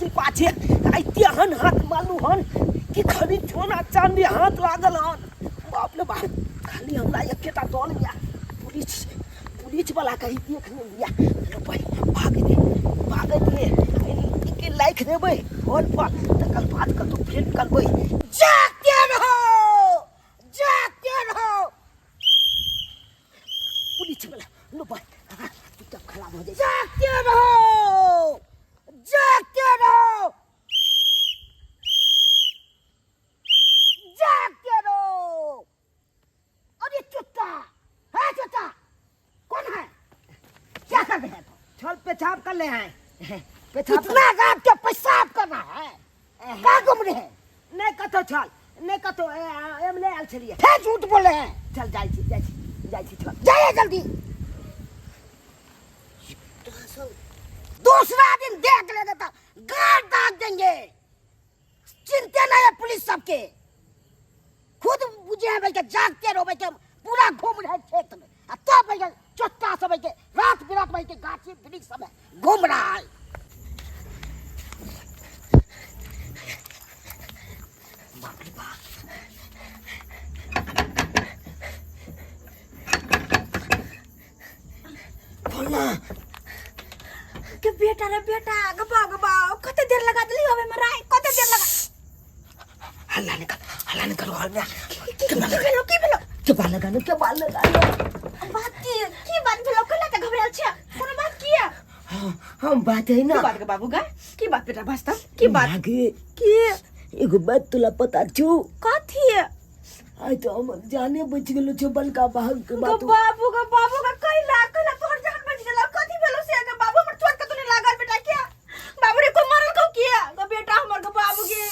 लेकिन पाछे आइते हन हाथ मालू हन कि खरी सोना चांदी हाथ लागल हन। बाप रे बाप, खाली हमरा एकेटा दल या पुलिस वाला कहीं देख नहीं लिया। चलो भाई भाग दे के लाइक देबै फोन पर तकर बाद कतौ फेर करबै। जागते रहो पुलिस वाला लो भाई चुपचाप खराब हो जाए। जागते रहो अरे चुत्ता है चुत्ता कौन है क्या कर रहे हैं? छल पेशाब कर ले हैं इतना रात के पेशाब करना है क्या घूम रहे हैं? नहीं कतो छल नहीं कतो एमले आल छलिए है झूठ बोले हैं। चल जाई छी छल जाइए जल्दी। दूसरा दिन देख लेगा तो गाड़ दाग देंगे। चिंता नहीं है पुलिस सबके, खुद बुझे हैं भाई के जागते रहो भाई के पूरा घूम रहे खेत में। अब तो भाई के चोट्टा सब भाई के रात बिरात भाई के गाछी वृक्ष सब घूम रहा है। बाप रे बाप बोलना के बेटा रे बेटा गबा कते देर लगा दिली होवे मराई कते देर लगा। हल्ला नहीं करो हल में की भेलो के बाल लगा बात की बात भेलो कला त घबराल छ कोनो बात किया? हम बात है ना की बात के बाबू गा की बात बेटा बस्ता की बात आगे की एगो बात तुला पता छु? कथी आई तो हम जाने बच गेलो छ बलका बाहर के बात। बाबू का कैला तोहर जान बच गेला कथी भेलो से के बाबू हमर छोट के तूने लागल बेटा क्या बाबू रे को मरल को किया गो बेटा हमर के बाबू के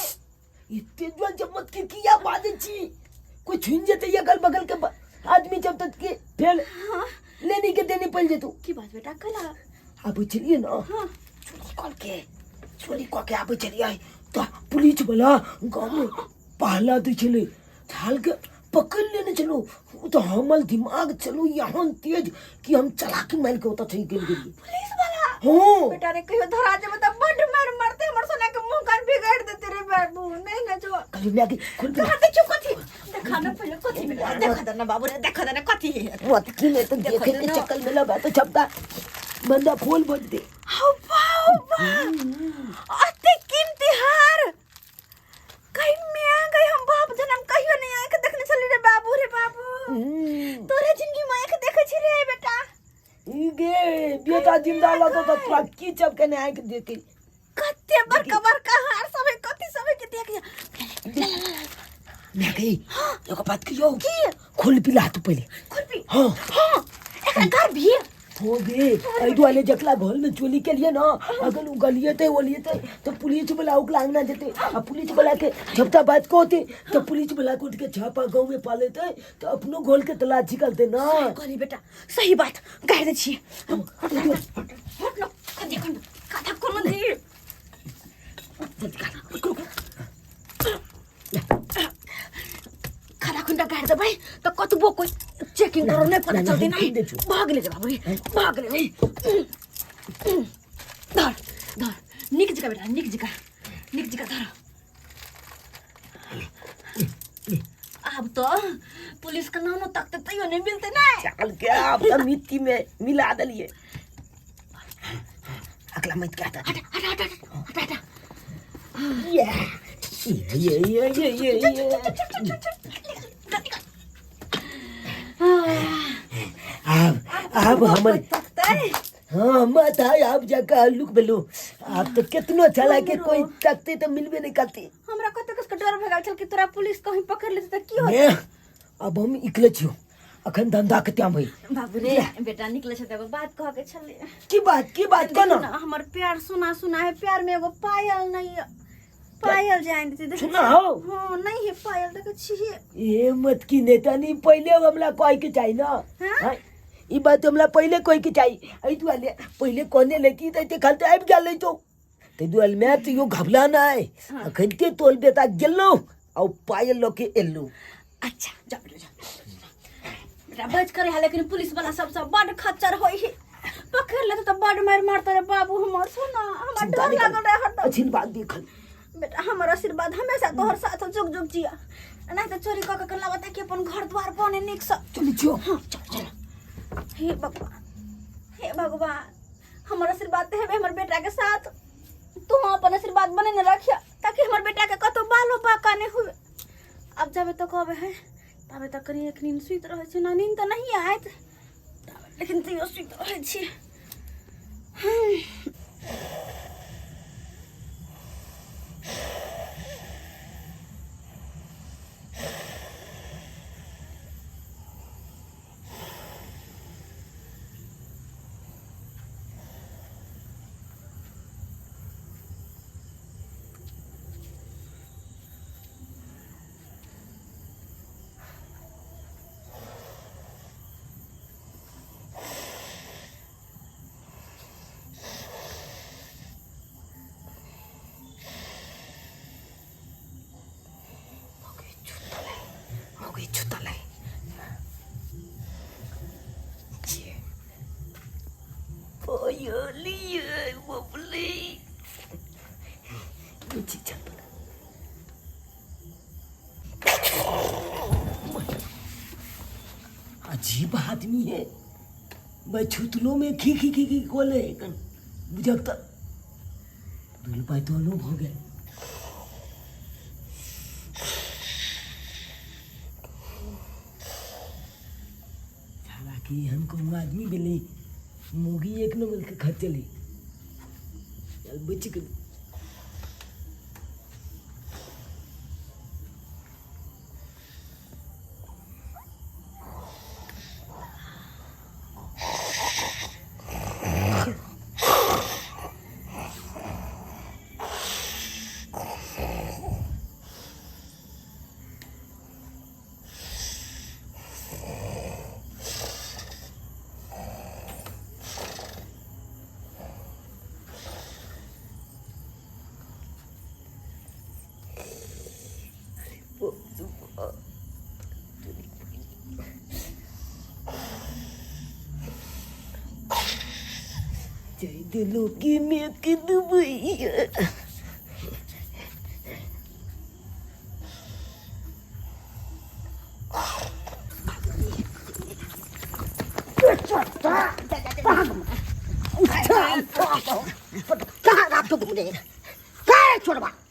इतने जो जमत के किया बात छी कोई छुन जेते अगल बगल के आदमी जब तक के फेल लेने के देने पड़ जेतो। की बात बेटा कैला अब चलिए ना हां चोरी के अब चलिए तो पुलिस वाला गांव में पहला दे चले थाल के पकड़ लेने चलो। वो तो हमल दिमाग चलो यहाँ तेज कि हम चालाकी मार के होता ठीक गेल गेली पुलिस वाला। हां बेटा रे कहियो धरा जे मतलब बड़ मार मारते हमर सोना के मुंह कान बिगाड़ देते रे बाबू नहीं ना जो कल मैं खुद कहां ते चुप कथी देखा ना पहले कथी मिला देखा दे ना बाबू रे देखा दे ना कथी वो की में तो देखे के चक्कर में लगा तो छपता बंदा फूल बज दे। हां वाह अते कीमती हार कहीं में आ गई हम बाप जन्म कहियो नहीं आए के देखने चली रे बाबू तोरे जिंदगी में आके देखे छी रे बेटा गे बेटा जिंदा लगा तो तोरा की चप के नहीं आए के देखे कते बड़का हार सब कथी सब के देख मैं गई एगो बात कहियो की खोल पिला तू पहले खोल पी हां एकरा घर भी हो गए ऐदो वाले जकला घर में चोरी के लिए ना अगर उ गलिए थे ओलिए थे तो पुलिस वाला उक लांगना देते। अब पुलिस वाला के छपता बात को होते तो पुलिस वाला को उठ के छापा गांव में पाले थे तो अपनो गोल के तलाशी करते ना। करी बेटा सही बात कह दे छी हट लो कथी खंड कथा कोनो दी खाना खुंडा गाड़ दे भाई तो कतबो कोई चेकिंग करो नहीं पता चलती नहीं भाग ले बाबू भाग ले धर निक जगह बेटा निक जगह धर। अब तो पुलिस का नाम तक तो नहीं मिलते ना चल के अब तो मिट्टी में मिला दलिए अगला मत क्या था हट अब हमर हाँ मत है अब जगह लुक बेलो अब तो कितना चला के कोई तकते तो मिलबे नहीं करते। हमरा कते किसका डर भगाल चल कि तोरा पुलिस कहीं पकड़ लेते त की हो अब हम इकले छियो अखन धंधा के त्याम भई बाबू रे बेटा निकले छ एगो बात कह के चले की बात कोना हमर प्यार सुना है प्यार में एगो पायल नहीं पायल जान देते सुना हो हां नहीं है पायल देख छी ए मत की नेता नहीं पहले हमला कोई के चाहिए ना हां ई बात हमला पहले कोई के चाहिए आई तू वाले पहले कोने लेकी ते खलते आब गेलै तो ते दुआल में तो यो घबला ना है अखन ते तोल बेटा गेलो औ पायल लोके एलो। अच्छा जा बेटा बच करे है लेकिन पुलिस वाला सब बड़ खच्चर होई है पकड़ ले तो बड़ मार मारता रे बाबू हमर सोना हमरा डर लागल रे हट आशीर्वाद देखल बेटा हमर आशीर्वाद हमेशा तोहर साथ जुग जुग जिया नहीं तो चोरी क के लावता कि अपन घर द्वार बने निक से चल जो चल हे भगवान हमर आशीर्वाद दे हमर बेटा के साथ तू अपन आशीर्वाद बने न रखिया ताकि हमर बेटा के कतो बालो बाका नहीं हुए अब जाबे तो कहबे है तबे तक कनी एक नींद सुइत रहे छै ना नींद तो नहीं आयत लेकिन तैयो सुइत रहे छी अजीब आदमी है मैं छुतलों में खी कोले बुझकता दुल पाई तो अनुभव हो गए हालांकि हमको आदमी मिली मुगी एक न मिल के खा चली बच गई Jadi lagi makin dubai.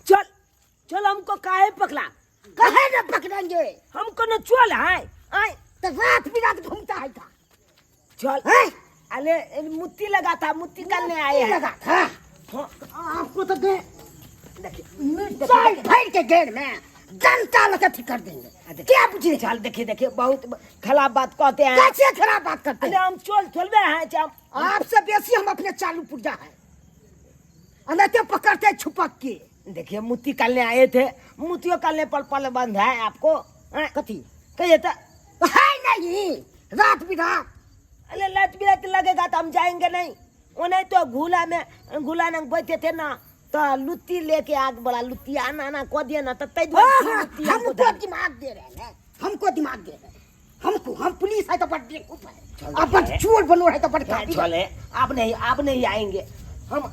चल चल हमको काहे पकड़ा कहे न पकड़ेंगे हमको न चल है आए तो रात बिरात घूमता है था चल है अरे मुट्ठी लगा था मुट्ठी करने आए हैं लगा था हाँ, आपको तो दे देखिए साल भर के गेड़ में जनता लगा कर देंगे क्या पूछिए चल देखिए बहुत खराब बात कहते हैं कैसे खराब बात करते अरे हैं हम चल हैं हम आपसे बेसी हम अपने चालू पुर्जा है अनैते पकड़ते छुपक के देखिए मुट्ठी करने आए थे मुट्ठियों करने पर पल बंद है आपको कथी कहिए तो है नहीं रात बिरात अरे लात बिरात लगेगा तो हम जाएंगे नहीं वो नहीं तो घूला न बैठे थे ना तो लुत्ती लेके आग बोला लुत्ती आना को दिया ना तो हमको दिमाग दे रहे हैं हमको दिमाग दे रहे हैं हमको हम पुलिस है तो बड़ बेवकूफ है अब चोर बनो है तो बड़ चले आप नहीं आएंगे हम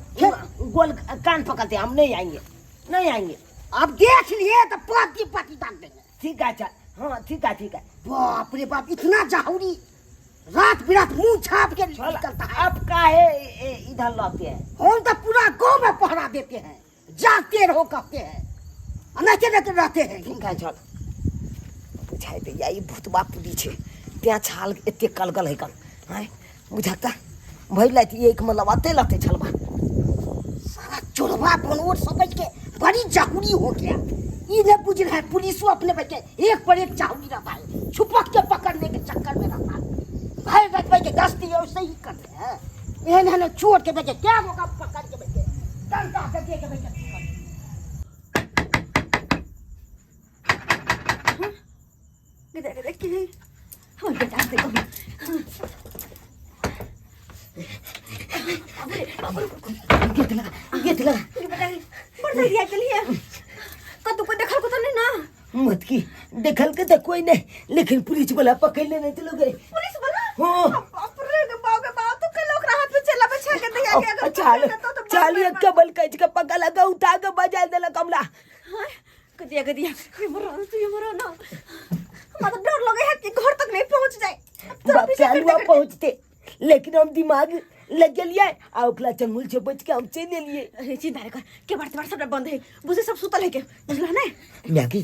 गोल कान पकड़ते हम नहीं आएंगे अब देख लिए तो पाती पाती बांध देंगे ठीक है चल हाँ ठीक है बाप रे बाप इतना जाहुरी रात बिरात मुंह छाप के निकलता है अब काहे इधर लाते हैं हम तो पूरा गांव में पहरा देते हैं जागते रहो कहते हैं अनैते रहते हैं ठीक है चल बुझाई पे यही भूतबा पुलिस है त्या छाल एते कलगल है कल हैं बुझाता भइल एक में लवाते छलबा सारा चोरवा बनोट समझ के बड़ी जाहुरी हो गया ये नहीं बुझ रहा है पुलिस अपने बच्चे एक पर एक जाहुरी रहता है छुपक के पकड़ने के चक्कर में रहता है भाई रखवाई के गश्ती है उससे ही करते हैं इन्हें चोर के बच्चे क्या होगा पकड़ के बच्चे डंडा के दे के बच्चे देखिए हम बेटा देखो गेट लगा बेटा बढ़ जाइए चलिए कतु को देखल को तो नहीं ना मत की देखल के तो कोई नहीं लेकिन पुलिस वाला पकड़ने नहीं चलो गए पुलिस वाला हाँ बाप रे बाप तो कल लोग रहा पे चल चल ये कबल कैच का पका लगा उठा के बजा देला कमला कदिया कदिया ये मरो ना हमारा तो डर लगे है कि घर तक नहीं पहुंच जाए बाप चालुआ पहुंचते लेकिन हम दिमाग लग गया आ ओकला चंगुल से बच के हम चले लिए अरे चिंता नहीं कर के बार सब बंद है बुझे सब सुतल है के बुझला ना मैगी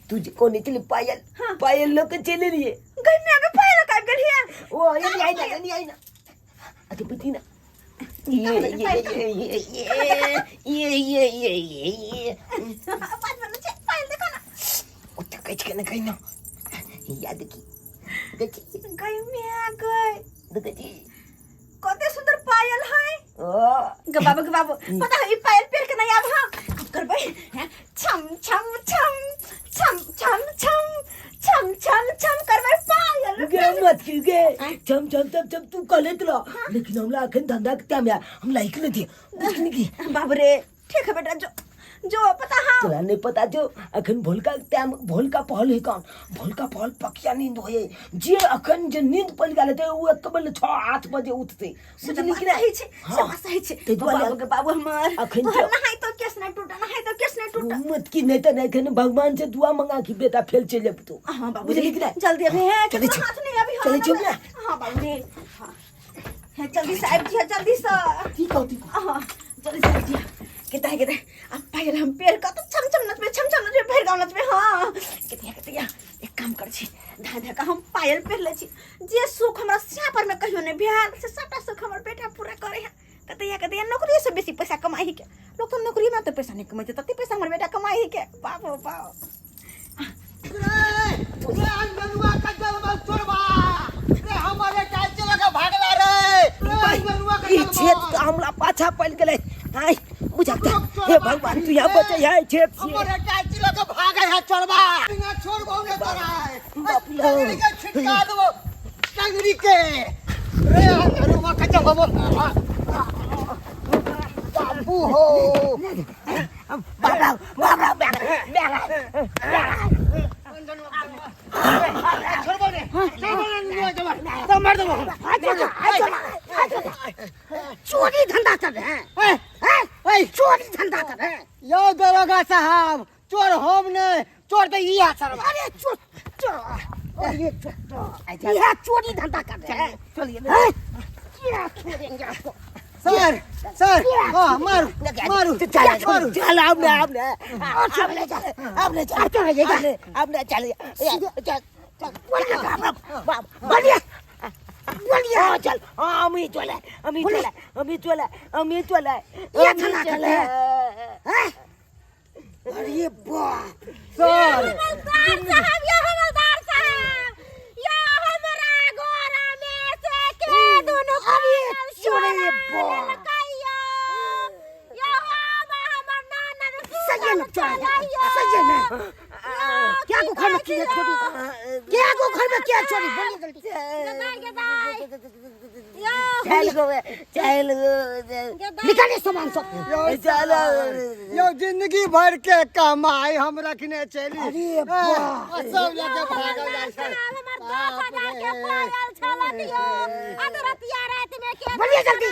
तुझे कोने चले पायल हाँ। पायल लोग के चले लिए गई में आगे पायल का गढ़िया ओ ये नहीं आई ना अरे पति ना ये पायल देखो ना ओ तो कैच के ना कहीं ना याद की देखी गई में आ गई देखी कते सुंदर पायल है ओ गबाबो पता है ये पायल पहन के नहीं आब हां अब कर भाई छम छम छम छम छम छम छम छम छम कर भाई पायल गे मत की गे चम तू कले तो लेकिन हमला अखन धंधा के टाइम हम लाइक नहीं थी बुझनी की बाप रे ठीक है बेटा जो पता हां तोरा नहीं पता जो अखन भोलका टाइम भोलका पहल है कौन भोलका पहल पकिया नींद होए जे अखन जे नींद पड़ गेले ते वो कबल 6-8 बजे उठते बुझली कि नहीं सही छे बाबू हमार अखन नहाई तो केस नहीं टूटा मत की नहीं तो नहीं भगवान से दुआ मंगा कि बेटा फेल चले तू हां बाबू बुझली कि नहीं जल्दी अबे है चले हाथ नहीं अभी चले चल ना हां बाबू रे है जल्दी साहब जी जल्दी से ठीक हो हां जल्दी साहब जी किता अब पायल हम पैर का तो छम छम नच में पैर गाउँ नच में हां किता एक काम कर छी धाधा का हम पायल पहन ले छी जे सुख हमरा स्यापर में कहियो ने बिहार से सबटा सुख हमर बेटा पूरा करे है कतैया नौकरी से बेसी पैसा कमाई के लोग तो नौकरी में तो पैसा नहीं कमाते तते पैसा हमर बेटा कमाई के बाप रे बाप रे अंगनुआ का जलवा चोरबा रे हमारे टाइल लगा भागला रे अंगनुआ का ई छेद हमला पाछा पड़ गेले हाय बुझाता हे भगवान तू यहाँ बचे है छेद से हमारे टाइल लगा भागे है चोरबा बिना छोड़बो ने तोरा बाप लो के छिटका दो टंगरी के रे अंगनुआ का जलवा बाबू हो बाबा छोड़बो ने तो मार दो चोरी धंधा कर रहे हैं चोरी धंधा कर रहे हैं यो दरोगा साहब चोर हम ने चोर तो ये सरवा अरे ये चोरी धंधा कर रहे हैं चलिए क्या छोड़ेंगे आपको सर मारू चल आपने चल बोलिए चल अमी चले ये धंधा कर रहे हैं अरे बाप सर साहब या हवलदार साहब या हमरा गोरा में से के दोनों अरे चोरी बाप या हमर नाना सही में सही में क्या को घर में किया छोटी क्या को घर में किया छोटी बोलिए जल्दी चल निकालिए सामान सब चलो यो जिंदगी भर के कमाई हम रखने चली अरे बाप सब लगे भागल जाय छै हमर 10,000 के पायल छला दियो अदरतिया रात में के बोलिए जल्दी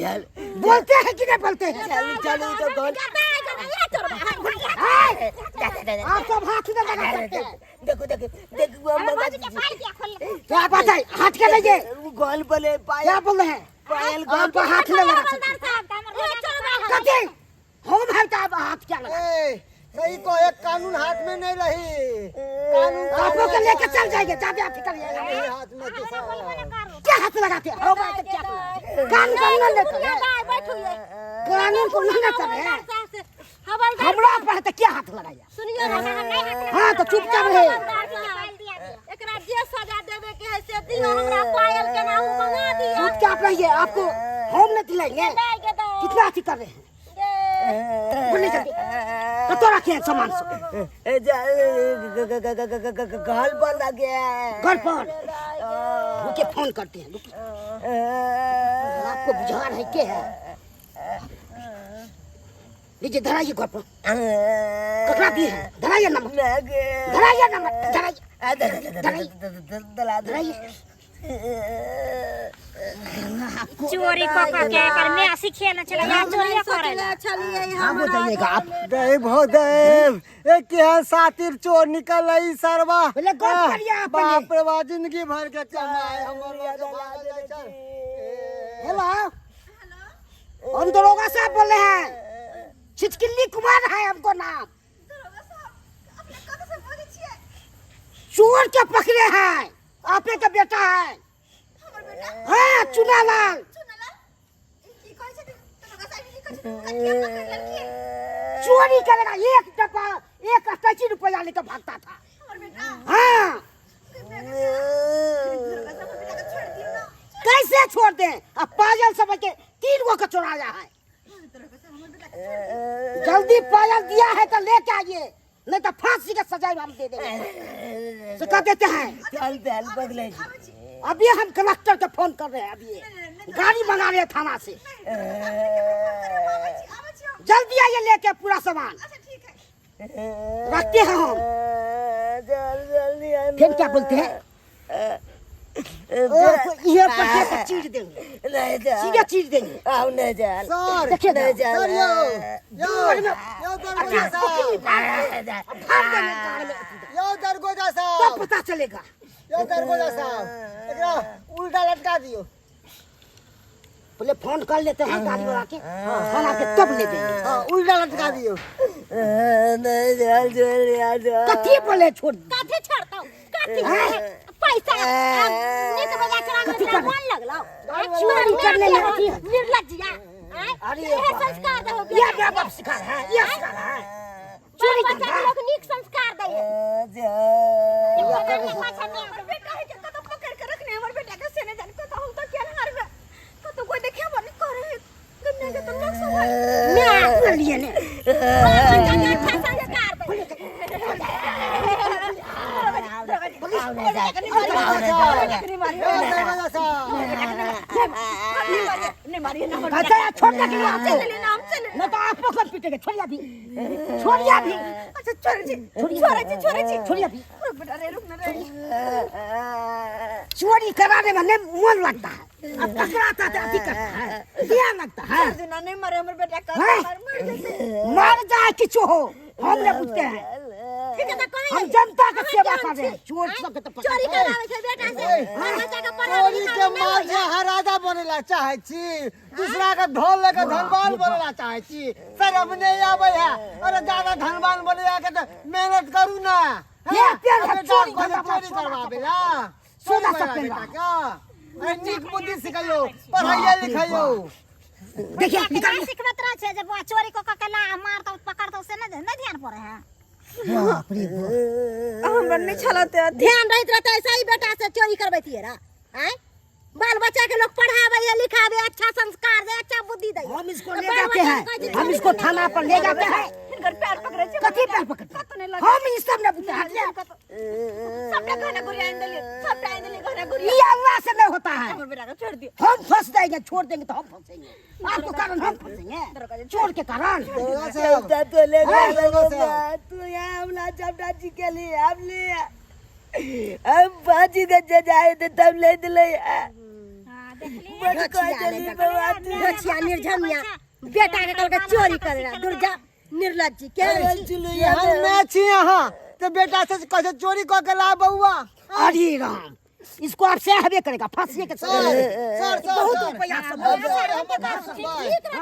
चल बोलते हैं कि नहीं बोलते हैं चल तो कौन आप सब हाथ में लगा सकते हैं देखो क्या बात है हाथ के लगे गोल बोले क्या बोल रहे हैं पायल आप हाथ में लगा सकते हैं कते हम है तो आप हाथ क्या लगा सही को एक कानून हाथ में नहीं रही कानून आप लोग को लेकर चल जाएंगे चाबी आप निकलिएगा मेरे हाथ में तो सब क्या हाथ लगाते हैं हम आए तो क्या कानून को नहीं लेकर कानून को नहीं लेकर है हमरा पर तो क्या हाथ लगाया हाँ तो चुपचाप रहे एकरा जे सजा देवे के है से दियो हमरा पायल के नाम मंगा दियो चुपचाप रहिए आपको हम नहीं दिलाएंगे कितना अच्छी कर रहे हैं बोलिए जल्दी तो तो रखिए सामान सब गाल पर लगे घर पर रुके फोन करते हैं रुके आपको बुझार है क्या है लीजिए धराइए घर पर ककड़ा दिए हैं धराइए नमक धराइए नमक धराइए धराइए चोरी को के कर में आसी खेलना चला या चोरी करेला चलिए हम बताइएगा आप देव हो देव एक यहाँ सातिर चोर निकल रही सरवा पहले गप करिए आप पहले। बाप रे बाप जिंदगी भर के कमाए हेलो हम दरोगा साहब बोल रहे हैं छिचकिल्ली कुमार है हमको नाम चोर के पकड़े हैं आपे का बेटा है हाँ चुनालाल चोरी करेगा एक डब्बा 81 रुपया लेकर भागता था हाँ कैसे छोड़ दे अब पायल समझ के 3 गो का चुराया है जल्दी पायल दिया है तो लेके आइए नहीं तो फांसी का सजा हम दे देंगे तो क्या देते हैं अभी हम कलेक्टर को फोन कर रहे हैं अभी गाड़ी मंगा रहे हैं थाना से जल्दी आइए लेके पूरा सामान रखते हैं हम फिर क्या बोलते हैं ये पट्टे पर चीज देंगे सीधा चीज देंगे सर देखिए सर यो दरगोजा तब साहब पता चलेगा यो दरगोजा साहब एकरा उल्टा लटका दियो पहले फोन कर लेते हैं गाड़ी वाला के थाना के तब ले देंगे उल्टा लटका दियो कथी बोले छोड़ काथे छोड़ता हूं काथे हैं? पैसा नीक बजा चला में मन लगला चोरी करने लगती है। निर्लज्जिया अरे ये संस्कार दे हो ये क्या बाप सिखा रहा है ये सिखा रहा है चोरी बच्चा के लोग नीक संस्कार दे पकड़ ले पाछा में बेटा है के तो पकड़ के रखने हमर बेटा के सेने जान को हम तो क्या हार में तो कोई देखे बन करे गन्ने के तो लोग सब मैं कर लिए ने बच्चा के अच्छा संस्कार दे अच्छा छोड़ दे मैं तो आप पकड़ पीटेंगे छोड़िया भी अच्छा छोड़िया भी बेटा रे रुक ना रे चोरी कराने में नहीं मन लगता है अब पकड़ाता था अभी करता है क्या लगता है दिन नहीं मरे हमर बेटा का हैं? मर जैसे मर जाए किचो हो हम नहीं पूछते हैं ठीक है तो कहीं हम जनता का सेवा कर रहे हैं चोर सब के तो पकड़ चोरी करावे छै बेटा से और बच्चा के पढ़ा चोरी के मार से हराजा बनेला चाहे छी दूसरा का धोल लेके धनवान बनेला चाहे छी सर अब नहीं आवे है अरे ज्यादा धनवान बनेला के तो मेहनत करू ना ये पेड़ है, चोरी चोरी करवा करवावेला सोना चोरी सब बेटा पेड़ क्या अरे नीक बुद्धि सिखायो पढ़ाइए लिखायो देखिए निकाल सिखबत रह छै जब चोरी को ककला मारता पकड़ता से न ध्यान पड़े है बाप रे हमरा नहीं चलते ध्यान रहित रहता ऐसा ही बेटा से चोरी करबैतिए रा हैं बाल बच्चा के लोग पढ़ावे या लिखावे अच्छा संस्कार दे अच्छा बुद्धि दे हम इसको ले जाते हैं हम इसको थाना पर ले जाते हैं इनकर पैर पकड़े छै कथी पैर पकड़ते हम इस सब ने बुझा लिया सबटा गाना गुरिया इंदली सबटा इंदली गाना गुरिया ये अल्लाह से नहीं होता है हमर बेटा को छोड़ दियो हम फंस जाएंगे छोड़ देंगे तो हम फंसेंगे आपके कारण हम फंसेंगे चोर के कारण तो ले तू यहाँ हमला चपटा जी के लिए हम लिए हम बाजी के जाए तो तब ले दिले बचिया निर्धनिया बेटा के कहलके चोरी करेला दुर्जा निर्लज्जी के हम मैं छी यहाँ तो बेटा से कैसे चोरी को के ला बउआ अरे राम इसको आप से हवे करेगा फांसी के बहुत रुपया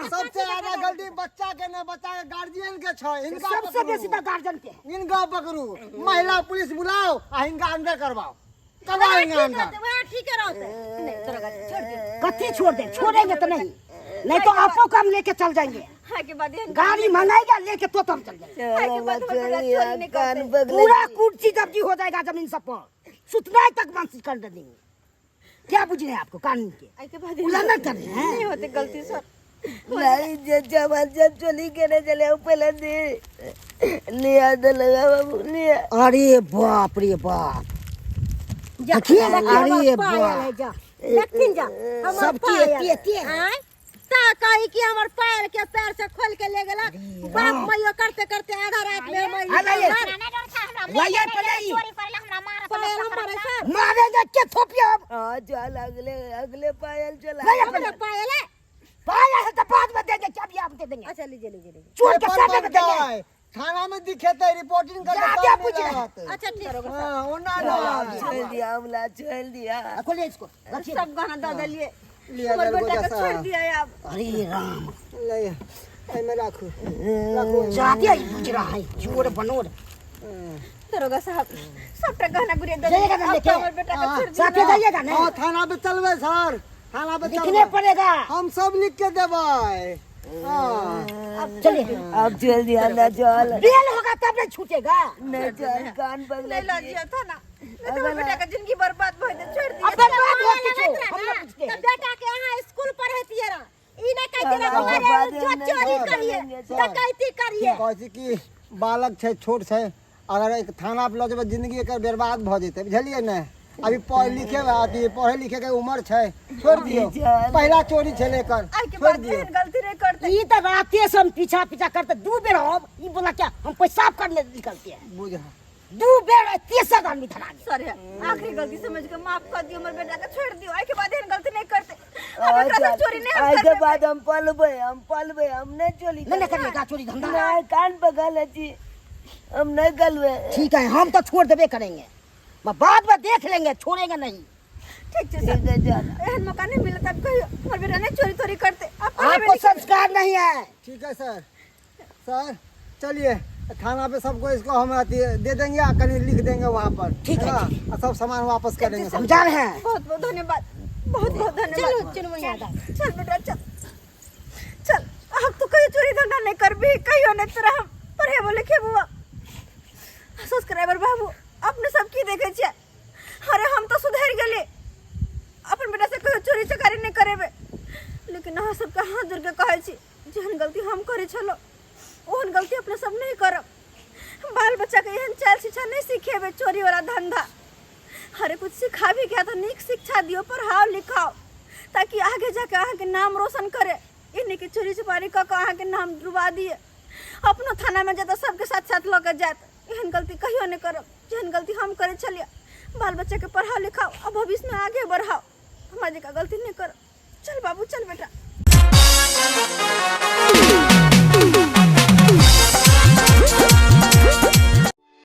सबसे ज्यादा गलती बच्चा के न बच्चा के गार्जियन के छ इनका सबसे बेसी तो गार्जियन के इनका पकड़ू महिला पुलिस बुलाओ आ इनका अंदर करवाओ करवाएंगे अंदर ठीक है रहते कथी छोड़ दे छोड़ेंगे तो नहीं नहीं तो आपको काम लेके चल जाएंगे हां के बाद गाड़ी मंगाएगा लेके तो हम चल जाएंगे हां के बाद हमर बेटा चोरी नहीं करते पूरा कुर्सी जब्ती हो जाएगा जमीन सब पर सुतनाई तक मानसिक कर देंगे क्या बुझ रहे हैं आपको कानून के आई के बाद उल्लंघन कर रहे हैं नहीं होते गलती सर नहीं जब चोरी करे चले पहले दे लिया तो लगा बाबू लिया अरे बाप रे बाप देखिए अरे बाप देखथिन जा हमर सबकी एती हैं ता कही कि हमर पैर के पैर से खोल के ले गेला बाप मैयो करते करते आधा रात में आ जाइए। हमरा वही है, पहले ही। चोरी करेला हमरा मारा पायल हम मारे सर मारेंगे क्या थोपिया अब हाँ चल अगले अगले पायल चला नहीं अपने अपने पायल है पाया है तो बाद में देंगे क्या भी आप दे देंगे अच्छा लीजिए लीजिए लीजिए चोर के पेपर सामने बन में देंगे जाए, थाना में दिखे तो रिपोर्टिंग कर क्या क्या पूछ रहे हैं? अच्छा ठीक है हाँ वो ना ना चल दिया हमला चल दिया खोलिए इसको रखिए सब गहना दे दिए लिया हमारे दरगो बेटा को जैसा छोड़ दिया है आप अरे राम ले ए में रखो जाती है पूछ रहा है चोर बनोर दरोगा साहब सबटा गहना गुड़िया दे जाइएगा ना अब लेके? हमारे बेटा को छोड़ दिया साथे जाइएगा ना हाँ थाना पे चलवे सर, थाना पे लिखने चलवे पड़ेगा हम सब लिख के देबै। हाँ चलिए अब चल दिया ना चल बेल होगा तब नहीं छूटेगा नहीं चल कान पगला ले ला दिया था ना नहीं तो हमारे बेटा का जिंदगी बर्बाद भइल दे छोड़ दिया अब बर्बाद हो किसो हम ना पूछते हैं बेटा के यहाँ स्कूल पढ़े थिए ई नहीं कहते चल, ना अब हमारे बाद में जो नहीं चोरी कर करिए लेंगे, चल। डकैती करिए कहै कि बालक छै छोट छै, अगर एक थाना पे लऽ जेबै जिंदगी एकर बर्बाद भऽ जेतै बुझलियै ने। अभी पढ़ लिखे अथी पढ़े लिखे के उम्र छै, छोड़ दियो। चल। पहला चोरी छलै एकर, आज के छोड़ बाद दियो। एहन गलती नहीं करते ये तो राते से हम पीछा पीछा करते दो बेर हम ये बोला क्या हम पेशाब करने निकलते हैं बुझा दो बेर तीसरा आदमी धरा गया सर आखिरी गलती समझ के माफ कर दियो हमारे बेटा को छोड़ दियो आज के बाद एहन गलती नहीं करते हम एकरा से चोरी नहीं हम आज के करते बाद हम पलबे हम नहीं चोरी नहीं करिएगा चोरी धंधा नहीं कान पगल जी हम नहीं गलवे ठीक है हम तो छोड़ देवे करेंगे मैं बाद में देख लेंगे छोड़ेंगे नहीं ठीक है ठीक सर है चल एहन मौका नहीं मिला तब कहियो हमारे बेटा नहीं चोरी तोरी करते आपको संस्कार नहीं है ठीक है सर। सर चलिए थाना पे सबको इसको हम अथी दे देंगे, कहीं लिख देंगे वहाँ पर। ठीक है, हाँ, ठीक और सब सामान वापस करेंगे सब। समझा रहे हैं बहुत बहुत धन्यवाद बहुत बहुत धन्यवाद चल बेटा चल चल अब तो कहीं चोरी धंधा नहीं कर भी कहियो नहीं तेरा हम पढ़े बोले के बुआ सब्सक्राइबर बाबू अपने सब की देखे छे अरे हम तो सुधर गेले अपन बेटा से कहियो चोरी चकारी नहीं करेबे लेकिन अहाँ सबके हाथ जोड़ के कहै छी जेहन गलती हम करे छलो ओहन गलती अपने सब नहीं करब बाल बच्चा के एहन चाल शिक्षा नहीं सीखेबे चोरी वाला धंधा अरे कुछ सिखा भी गया तो नीक शिक्षा दियो पढ़ाओ लिखाओ ताकि आगे जाके अहाँ के नाम रोशन करे इन्हीं की चोरी चुपारी कऽ अहाँ के नाम डुबा दिए अपनो थाना में जाता सबके साथ साथ लऽ के जात एहन गलती कहियो नहीं करब जेहन गलती हम करे छलिए बाल बच्चा के पढ़ाओ लिखाओ और भविष्य में आगे बढ़ाओ हमारे का गलती नहीं करब चल बाबू चल बेटा